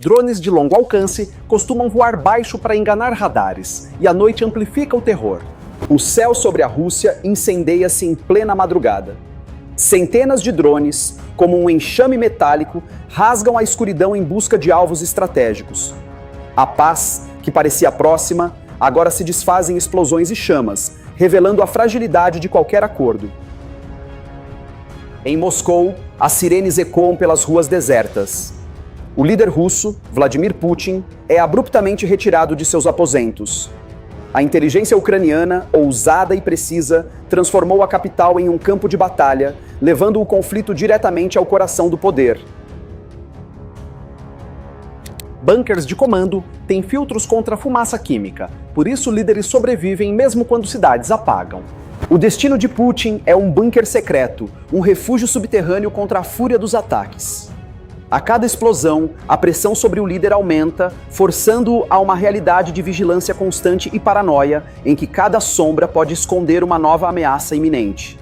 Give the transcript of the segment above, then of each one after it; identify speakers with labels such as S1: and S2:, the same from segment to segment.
S1: Drones de longo alcance costumam voar baixo para enganar radares, e a noite amplifica o terror. O céu sobre a Rússia incendeia-se em plena madrugada. Centenas de drones, como um enxame metálico, rasgam a escuridão em busca de alvos estratégicos. A paz, que parecia próxima, agora se desfaz em explosões e chamas, revelando a fragilidade de qualquer acordo. Em Moscou, as sirenes ecoam pelas ruas desertas. O líder russo, Vladimir Putin, é abruptamente retirado de seus aposentos. A inteligência ucraniana, ousada e precisa, transformou a capital em um campo de batalha, levando o conflito diretamente ao coração do poder. Bunkers de comando têm filtros contra a fumaça química, por isso líderes sobrevivem mesmo quando cidades apagam. O destino de Putin é um bunker secreto, um refúgio subterrâneo contra a fúria dos ataques. A cada explosão, a pressão sobre o líder aumenta, forçando-o a uma realidade de vigilância constante e paranoia, em que cada sombra pode esconder uma nova ameaça iminente.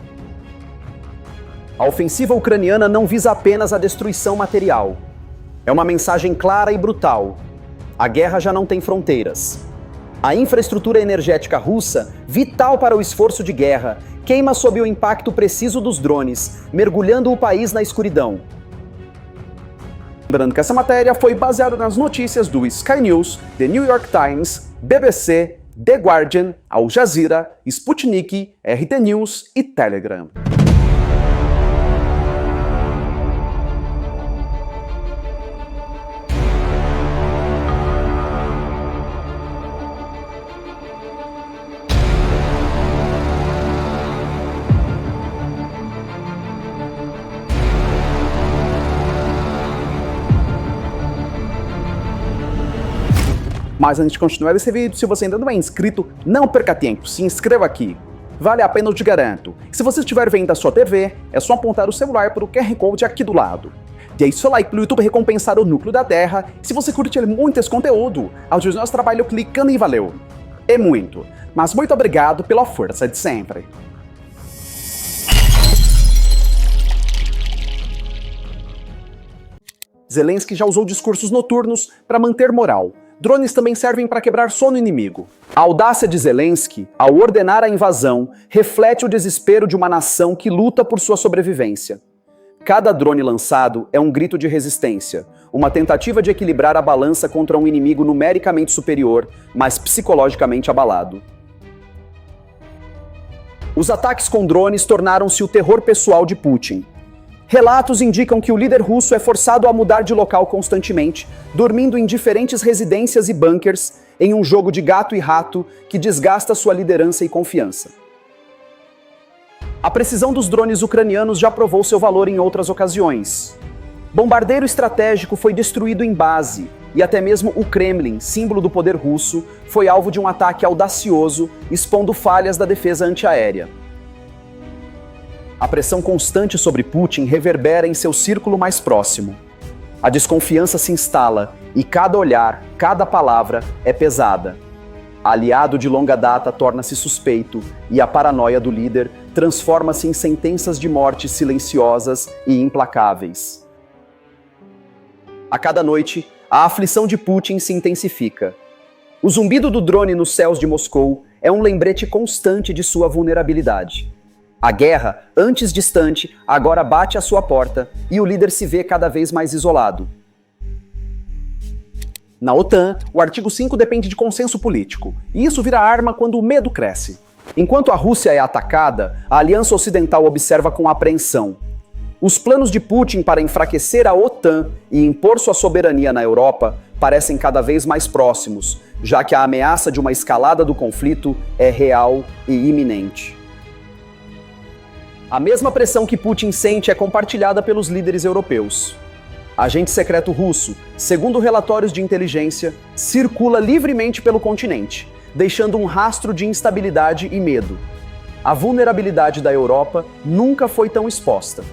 S1: A ofensiva ucraniana não visa apenas a destruição material. É uma mensagem clara e brutal. A guerra já não tem fronteiras. A infraestrutura energética russa, vital para o esforço de guerra, queima sob o impacto preciso dos drones, mergulhando o país na escuridão. Lembrando que essa matéria foi baseada nas notícias do Sky News, The New York Times, BBC, The Guardian, Al Jazeera, Sputnik, RT News e Telegram. Mas antes de continuar esse vídeo, se você ainda não é inscrito, não perca tempo, se inscreva aqui. Vale a pena, eu te garanto. Se você estiver vendo a sua TV, é só apontar o celular para o QR Code aqui do lado. Deixe seu like para o YouTube recompensar o núcleo da Terra. Se você curte muito esse conteúdo, ajude nosso trabalho clicando em valeu. É muito, mas muito obrigado pela força de sempre. Zelensky já usou discursos noturnos para manter moral. Drones também servem para quebrar sono inimigo. A audácia de Zelensky, ao ordenar a invasão, reflete o desespero de uma nação que luta por sua sobrevivência. Cada drone lançado é um grito de resistência, uma tentativa de equilibrar a balança contra um inimigo numericamente superior, mas psicologicamente abalado. Os ataques com drones tornaram-se o terror pessoal de Putin. Relatos indicam que o líder russo é forçado a mudar de local constantemente, dormindo em diferentes residências e bunkers, em um jogo de gato e rato que desgasta sua liderança e confiança. A precisão dos drones ucranianos já provou seu valor em outras ocasiões. Bombardeiro estratégico foi destruído em base, e até mesmo o Kremlin, símbolo do poder russo, foi alvo de um ataque audacioso, expondo falhas da defesa antiaérea. A pressão constante sobre Putin reverbera em seu círculo mais próximo. A desconfiança se instala e cada olhar, cada palavra é pesada. Aliado de longa data torna-se suspeito e a paranoia do líder transforma-se em sentenças de morte silenciosas e implacáveis. A cada noite, a aflição de Putin se intensifica. O zumbido do drone nos céus de Moscou é um lembrete constante de sua vulnerabilidade. A guerra, antes distante, agora bate à sua porta e o líder se vê cada vez mais isolado. Na OTAN, o artigo 5 depende de consenso político, e isso vira arma quando o medo cresce. Enquanto a Rússia é atacada, a Aliança Ocidental observa com apreensão. Os planos de Putin para enfraquecer a OTAN e impor sua soberania na Europa parecem cada vez mais próximos, já que a ameaça de uma escalada do conflito é real e iminente. A mesma pressão que Putin sente é compartilhada pelos líderes europeus. Agente secreto russo, segundo relatórios de inteligência, circula livremente pelo continente, deixando um rastro de instabilidade e medo. A vulnerabilidade da Europa nunca foi tão exposta.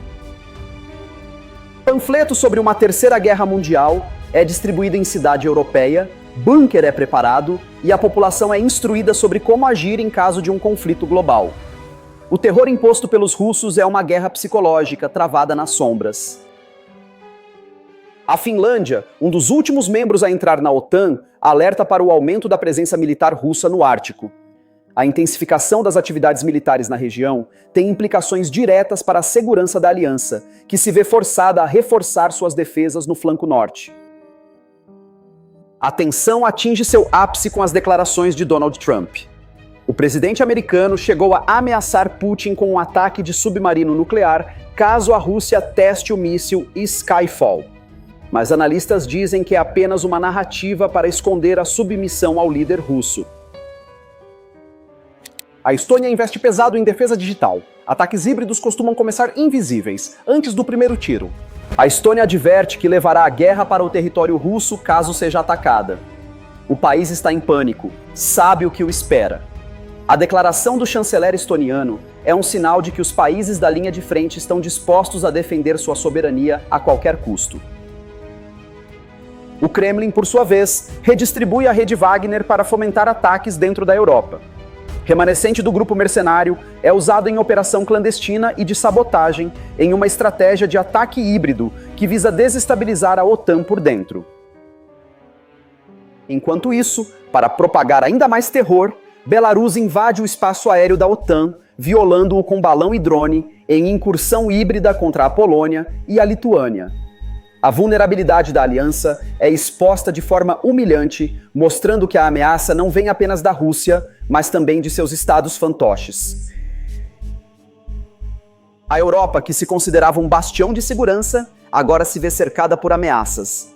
S1: Panfleto sobre uma terceira guerra mundial é distribuído em cidade europeia, bunker é preparado e a população é instruída sobre como agir em caso de um conflito global. O terror imposto pelos russos é uma guerra psicológica travada nas sombras. A Finlândia, um dos últimos membros a entrar na OTAN, alerta para o aumento da presença militar russa no Ártico. A intensificação das atividades militares na região tem implicações diretas para a segurança da aliança, que se vê forçada a reforçar suas defesas no flanco norte. A tensão atinge seu ápice com as declarações de Donald Trump. O presidente americano chegou a ameaçar Putin com um ataque de submarino nuclear caso a Rússia teste o míssil Skyfall. Mas analistas dizem que é apenas uma narrativa para esconder a submissão ao líder russo. A Estônia investe pesado em defesa digital. Ataques híbridos costumam começar invisíveis, antes do primeiro tiro. A Estônia adverte que levará a guerra para o território russo caso seja atacada. O país está em pânico, sabe o que o espera. A declaração do chanceler estoniano é um sinal de que os países da linha de frente estão dispostos a defender sua soberania a qualquer custo. O Kremlin, por sua vez, redistribui a rede Wagner para fomentar ataques dentro da Europa. Remanescente do grupo mercenário, é usado em operação clandestina e de sabotagem em uma estratégia de ataque híbrido que visa desestabilizar a OTAN por dentro. Enquanto isso, para propagar ainda mais terror, Belarus invade o espaço aéreo da OTAN, violando-o com balão e drone em incursão híbrida contra a Polônia e a Lituânia. A vulnerabilidade da aliança é exposta de forma humilhante, mostrando que a ameaça não vem apenas da Rússia, mas também de seus estados fantoches. A Europa, que se considerava um bastião de segurança, agora se vê cercada por ameaças.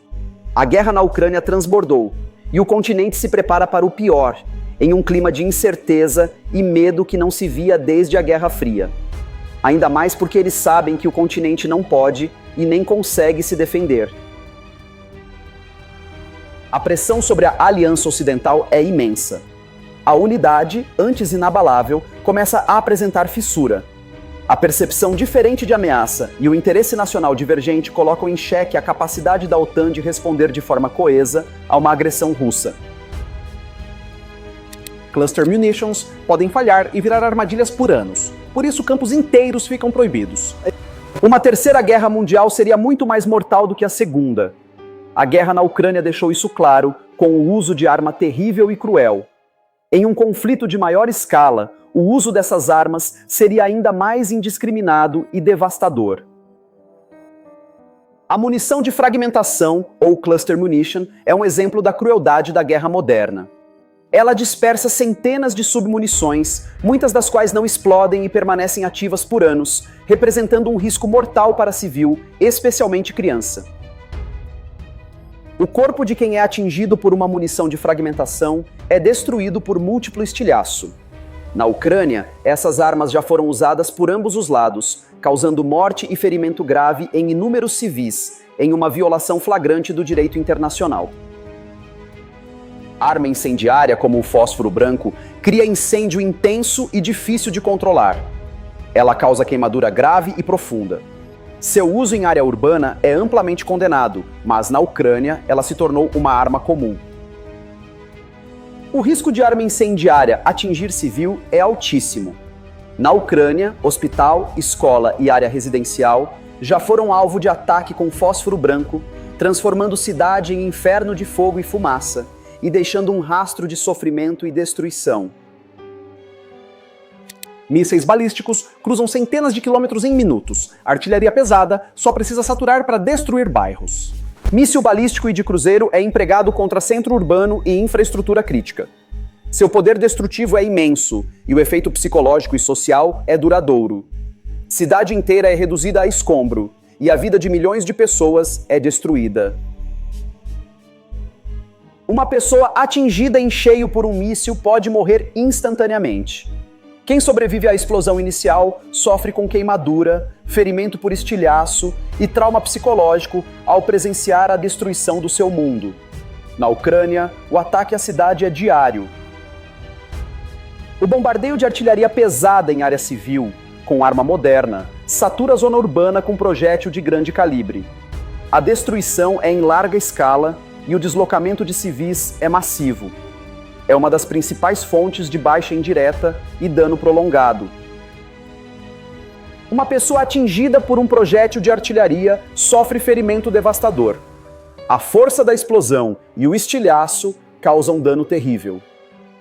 S1: A guerra na Ucrânia transbordou, e o continente se prepara para o pior, em um clima de incerteza e medo que não se via desde a Guerra Fria. Ainda mais porque eles sabem que o continente não pode e nem consegue se defender. A pressão sobre a Aliança Ocidental é imensa. A unidade, antes inabalável, começa a apresentar fissura. A percepção diferente de ameaça e o interesse nacional divergente colocam em xeque a capacidade da OTAN de responder de forma coesa a uma agressão russa. Cluster munitions podem falhar e virar armadilhas por anos. Por isso, campos inteiros ficam proibidos. Uma terceira guerra mundial seria muito mais mortal do que a segunda. A guerra na Ucrânia deixou isso claro, com o uso de arma terrível e cruel. Em um conflito de maior escala, o uso dessas armas seria ainda mais indiscriminado e devastador. A munição de fragmentação, ou cluster munition, é um exemplo da crueldade da guerra moderna. Ela dispersa centenas de submunições, muitas das quais não explodem e permanecem ativas por anos, representando um risco mortal para civil, especialmente criança. O corpo de quem é atingido por uma munição de fragmentação é destruído por múltiplo estilhaço. Na Ucrânia, essas armas já foram usadas por ambos os lados, causando morte e ferimento grave em inúmeros civis, em uma violação flagrante do direito internacional. Arma incendiária, como o fósforo branco, cria incêndio intenso e difícil de controlar. Ela causa queimadura grave e profunda. Seu uso em área urbana é amplamente condenado, mas na Ucrânia ela se tornou uma arma comum. O risco de arma incendiária atingir civil é altíssimo. Na Ucrânia, hospital, escola e área residencial já foram alvo de ataque com fósforo branco, transformando cidade em inferno de fogo e fumaça, e deixando um rastro de sofrimento e destruição. Mísseis balísticos cruzam centenas de quilômetros em minutos. A artilharia pesada só precisa saturar para destruir bairros. Míssil balístico e de cruzeiro é empregado contra centro urbano e infraestrutura crítica. Seu poder destrutivo é imenso e o efeito psicológico e social é duradouro. Cidade inteira é reduzida a escombro e a vida de milhões de pessoas é destruída. Uma pessoa atingida em cheio por um míssil pode morrer instantaneamente. Quem sobrevive à explosão inicial sofre com queimadura, ferimento por estilhaço e trauma psicológico ao presenciar a destruição do seu mundo. Na Ucrânia, o ataque à cidade é diário. O bombardeio de artilharia pesada em área civil, com arma moderna, satura a zona urbana com projétil de grande calibre. A destruição é em larga escala e o deslocamento de civis é massivo. É uma das principais fontes de baixa indireta e dano prolongado. Uma pessoa atingida por um projétil de artilharia sofre ferimento devastador. A força da explosão e o estilhaço causam dano terrível.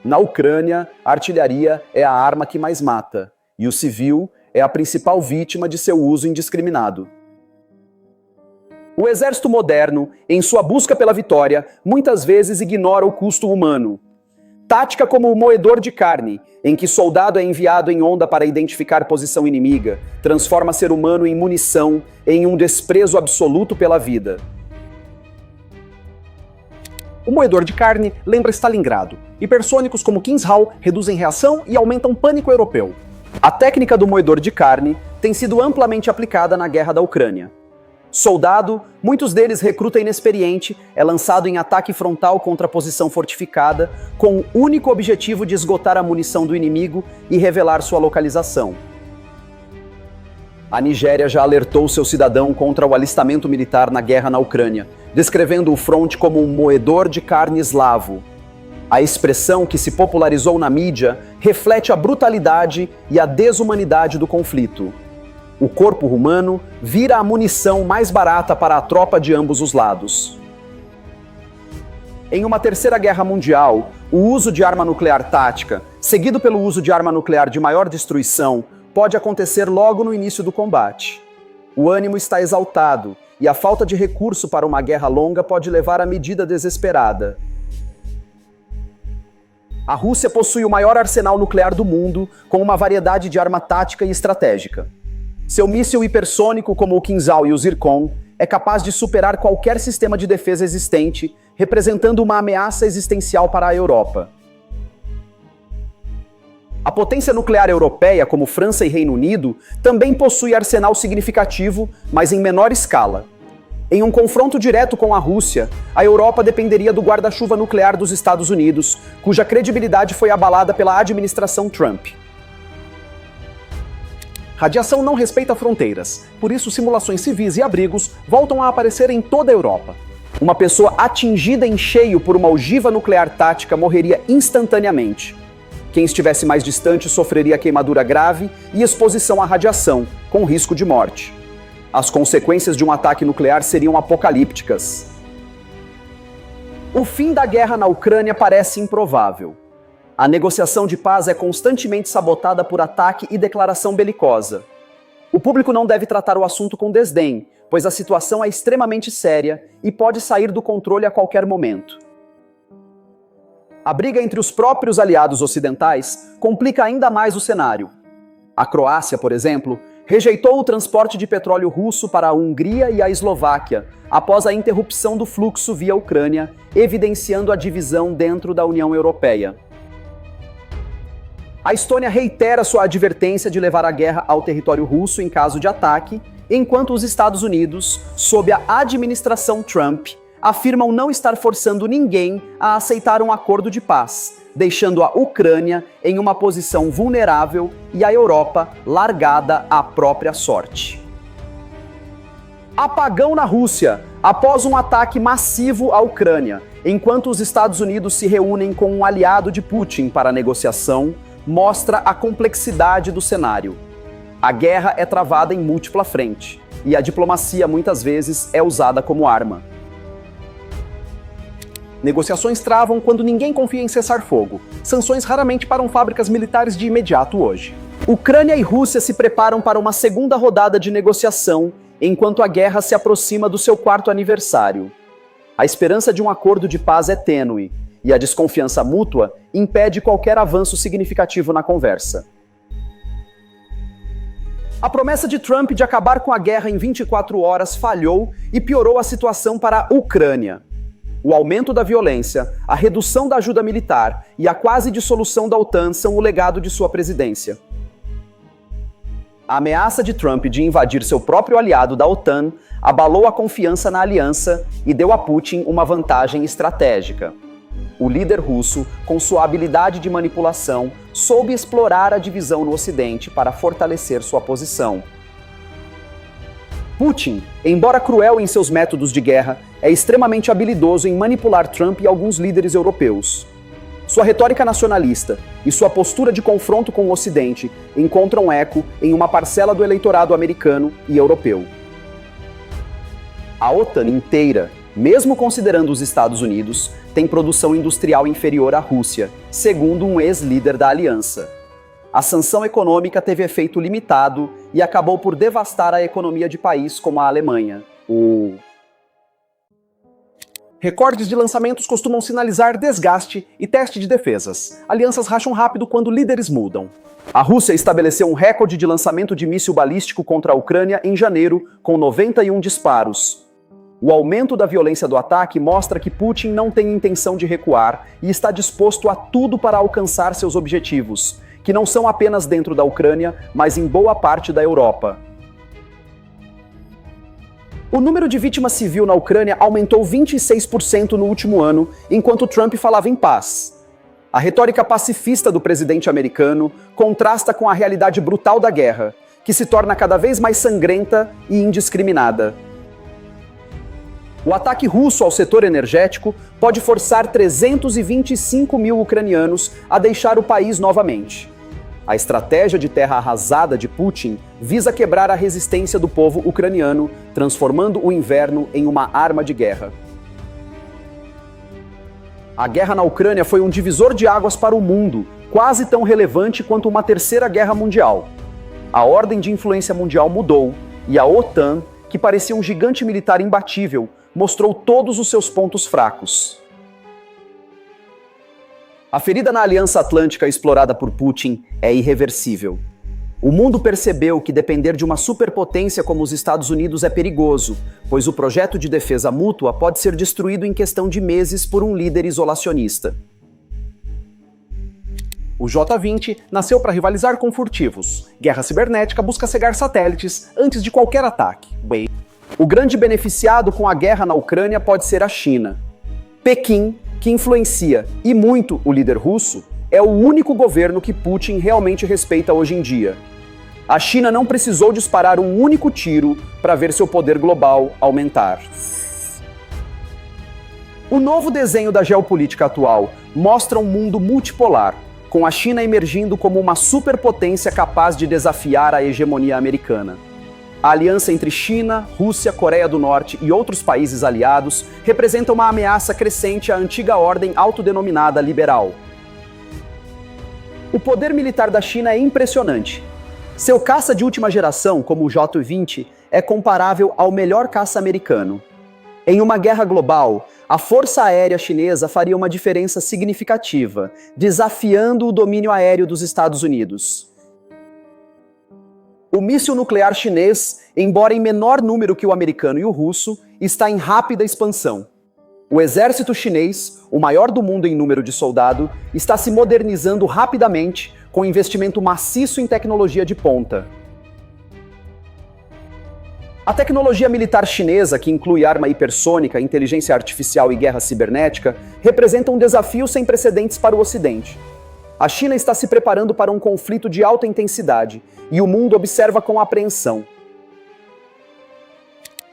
S1: Na Ucrânia, a artilharia é a arma que mais mata, e o civil é a principal vítima de seu uso indiscriminado. O exército moderno, em sua busca pela vitória, muitas vezes ignora o custo humano. Tática como o moedor de carne, em que soldado é enviado em onda para identificar posição inimiga, transforma ser humano em munição, em um desprezo absoluto pela vida.
S2: O moedor de carne lembra Stalingrado. Hipersônicos como Kingshall reduzem reação e aumentam pânico europeu.
S1: A técnica do moedor de carne tem sido amplamente aplicada na guerra da Ucrânia. Soldado, muitos deles recruta inexperiente, é lançado em ataque frontal contra a posição fortificada, com o único objetivo de esgotar a munição do inimigo e revelar sua localização. A Nigéria já alertou seu cidadão contra o alistamento militar na guerra na Ucrânia, descrevendo o fronte como um moedor de carne eslavo. A expressão que se popularizou na mídia reflete a brutalidade e a desumanidade do conflito. O corpo humano vira a munição mais barata para a tropa de ambos os lados. Em uma terceira guerra mundial, o uso de arma nuclear tática, seguido pelo uso de arma nuclear de maior destruição, pode acontecer logo no início do combate. O ânimo está exaltado e a falta de recurso para uma guerra longa pode levar à medida desesperada. A Rússia possui o maior arsenal nuclear do mundo, com uma variedade de arma tática e estratégica. Seu míssil hipersônico, como o Kingshall e o Zircon, é capaz de superar qualquer sistema de defesa existente, representando uma ameaça existencial para a Europa. A potência nuclear europeia, como França e Reino Unido, também possui arsenal significativo, mas em menor escala. Em um confronto direto com a Rússia, a Europa dependeria do guarda-chuva nuclear dos Estados Unidos, cuja credibilidade foi abalada pela administração Trump.
S2: Radiação não respeita fronteiras, por isso simulações civis e abrigos voltam a aparecer em toda a Europa.
S1: Uma pessoa atingida em cheio por uma ogiva nuclear tática morreria instantaneamente. Quem estivesse mais distante sofreria queimadura grave e exposição à radiação, com risco de morte. As consequências de um ataque nuclear seriam apocalípticas. O fim da guerra na Ucrânia parece improvável. A negociação de paz é constantemente sabotada por ataque e declaração belicosa. O público não deve tratar o assunto com desdém, pois a situação é extremamente séria e pode sair do controle a qualquer momento. A briga entre os próprios aliados ocidentais complica ainda mais o cenário. A Croácia, por exemplo, rejeitou o transporte de petróleo russo para a Hungria e a Eslováquia após a interrupção do fluxo via Ucrânia, evidenciando a divisão dentro da União Europeia. A Estônia reitera sua advertência de levar a guerra ao território russo em caso de ataque, enquanto os Estados Unidos, sob a administração Trump, afirmam não estar forçando ninguém a aceitar um acordo de paz, deixando a Ucrânia em uma posição vulnerável e a Europa largada à própria sorte. Apagão na Rússia, após um ataque massivo à Ucrânia, enquanto os Estados Unidos se reúnem com um aliado de Putin para a negociação, mostra a complexidade do cenário. A guerra é travada em múltipla frente, e a diplomacia muitas vezes é usada como arma.
S2: Negociações travam quando ninguém confia em cessar-fogo. Sanções raramente param fábricas militares de imediato hoje.
S1: Ucrânia e Rússia se preparam para uma segunda rodada de negociação, enquanto a guerra se aproxima do seu 4º aniversário. A esperança de um acordo de paz é tênue, e a desconfiança mútua impede qualquer avanço significativo na conversa. A promessa de Trump de acabar com a guerra em 24 horas falhou e piorou a situação para a Ucrânia. O aumento da violência, a redução da ajuda militar e a quase dissolução da OTAN são o legado de sua presidência. A ameaça de Trump de invadir seu próprio aliado da OTAN abalou a confiança na aliança e deu a Putin uma vantagem estratégica. O líder russo, com sua habilidade de manipulação, soube explorar a divisão no Ocidente para fortalecer sua posição. Putin, embora cruel em seus métodos de guerra, é extremamente habilidoso em manipular Trump e alguns líderes europeus. Sua retórica nacionalista e sua postura de confronto com o Ocidente encontram eco em uma parcela do eleitorado americano e europeu. A OTAN inteira mesmo considerando os Estados Unidos, tem produção industrial inferior à Rússia, segundo um ex-líder da aliança. A sanção econômica teve efeito limitado e acabou por devastar a economia de países como a Alemanha.
S2: Recordes de lançamentos costumam sinalizar desgaste e teste de defesas. Alianças racham rápido quando líderes mudam.
S1: A Rússia estabeleceu um recorde de lançamento de míssil balístico contra a Ucrânia em janeiro, com 91 disparos. O aumento da violência do ataque mostra que Putin não tem intenção de recuar e está disposto a tudo para alcançar seus objetivos, que não são apenas dentro da Ucrânia, mas em boa parte da Europa. O número de vítimas civis na Ucrânia aumentou 26% no último ano, enquanto Trump falava em paz. A retórica pacifista do presidente americano contrasta com a realidade brutal da guerra, que se torna cada vez mais sangrenta e indiscriminada. O ataque russo ao setor energético pode forçar 325 mil ucranianos a deixar o país novamente. A estratégia de terra arrasada de Putin visa quebrar a resistência do povo ucraniano, transformando o inverno em uma arma de guerra. A guerra na Ucrânia foi um divisor de águas para o mundo, quase tão relevante quanto uma terceira guerra mundial. A ordem de influência mundial mudou e a OTAN, que parecia um gigante militar imbatível, mostrou todos os seus pontos fracos. A ferida na Aliança Atlântica explorada por Putin é irreversível. O mundo percebeu que depender de uma superpotência como os Estados Unidos é perigoso, pois o projeto de defesa mútua pode ser destruído em questão de meses por um líder isolacionista.
S2: O J-20 nasceu para rivalizar com furtivos. Guerra cibernética busca cegar satélites antes de qualquer ataque.
S1: O grande beneficiado com a guerra na Ucrânia pode ser a China. Pequim, que influencia e muito o líder russo, é o único governo que Putin realmente respeita hoje em dia. A China não precisou disparar um único tiro para ver seu poder global aumentar. O novo desenho da geopolítica atual mostra um mundo multipolar, com a China emergindo como uma superpotência capaz de desafiar a hegemonia americana. A aliança entre China, Rússia, Coreia do Norte e outros países aliados representa uma ameaça crescente à antiga ordem autodenominada liberal. O poder militar da China é impressionante. Seu caça de última geração, como o J-20, é comparável ao melhor caça americano. Em uma guerra global, a força aérea chinesa faria uma diferença significativa, desafiando o domínio aéreo dos Estados Unidos. O míssil nuclear chinês, embora em menor número que o americano e o russo, está em rápida expansão. O exército chinês, o maior do mundo em número de soldado, está se modernizando rapidamente com investimento maciço em tecnologia de ponta. A tecnologia militar chinesa, que inclui arma hipersônica, inteligência artificial e guerra cibernética, representa um desafio sem precedentes para o Ocidente. A China está se preparando para um conflito de alta intensidade e o mundo observa com apreensão.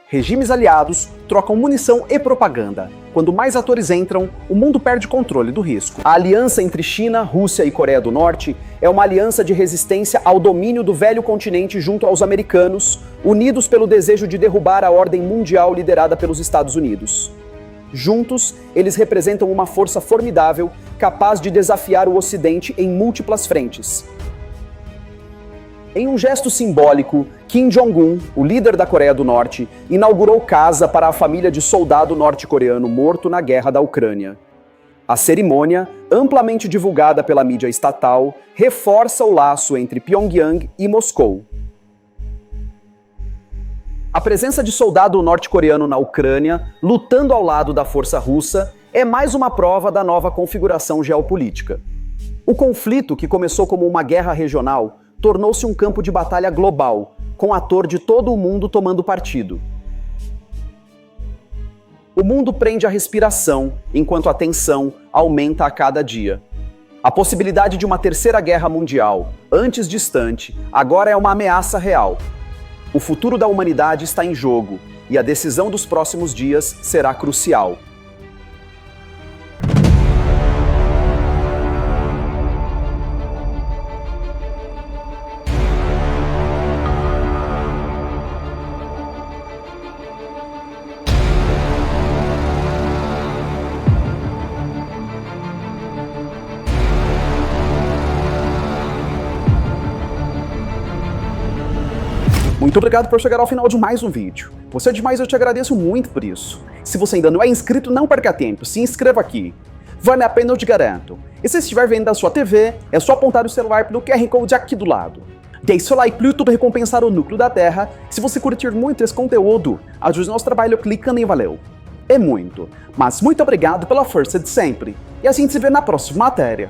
S2: Regimes aliados trocam munição e propaganda. Quando mais atores entram, o mundo perde controle do risco.
S1: A aliança entre China, Rússia e Coreia do Norte é uma aliança de resistência ao domínio do velho continente junto aos americanos, unidos pelo desejo de derrubar a ordem mundial liderada pelos Estados Unidos. Juntos, eles representam uma força formidável, capaz de desafiar o Ocidente em múltiplas frentes. Em um gesto simbólico, Kim Jong-un, o líder da Coreia do Norte, inaugurou casa para a família de soldado norte-coreano morto na guerra da Ucrânia. A cerimônia, amplamente divulgada pela mídia estatal, reforça o laço entre Pyongyang e Moscou. A presença de soldado norte-coreano na Ucrânia, lutando ao lado da força russa, é mais uma prova da nova configuração geopolítica. O conflito, que começou como uma guerra regional, tornou-se um campo de batalha global, com ator de todo o mundo tomando partido. O mundo prende a respiração, enquanto a tensão aumenta a cada dia. A possibilidade de uma terceira guerra mundial, antes distante, agora é uma ameaça real. O futuro da humanidade está em jogo, e a decisão dos próximos dias será crucial. obrigado por chegar ao final de mais um vídeo. Você é demais, eu te agradeço muito por isso. Se você ainda não é inscrito, não perca tempo, se inscreva aqui. Vale a pena, eu te garanto. E se estiver vendo da sua TV, é só apontar o celular pelo QR Code aqui do lado. Deixe seu like pro YouTube recompensar o núcleo da Terra. Se você curtir muito esse conteúdo, ajude nosso trabalho clicando em valeu. É muito, mas muito obrigado pela força de sempre. E a gente se vê na próxima matéria.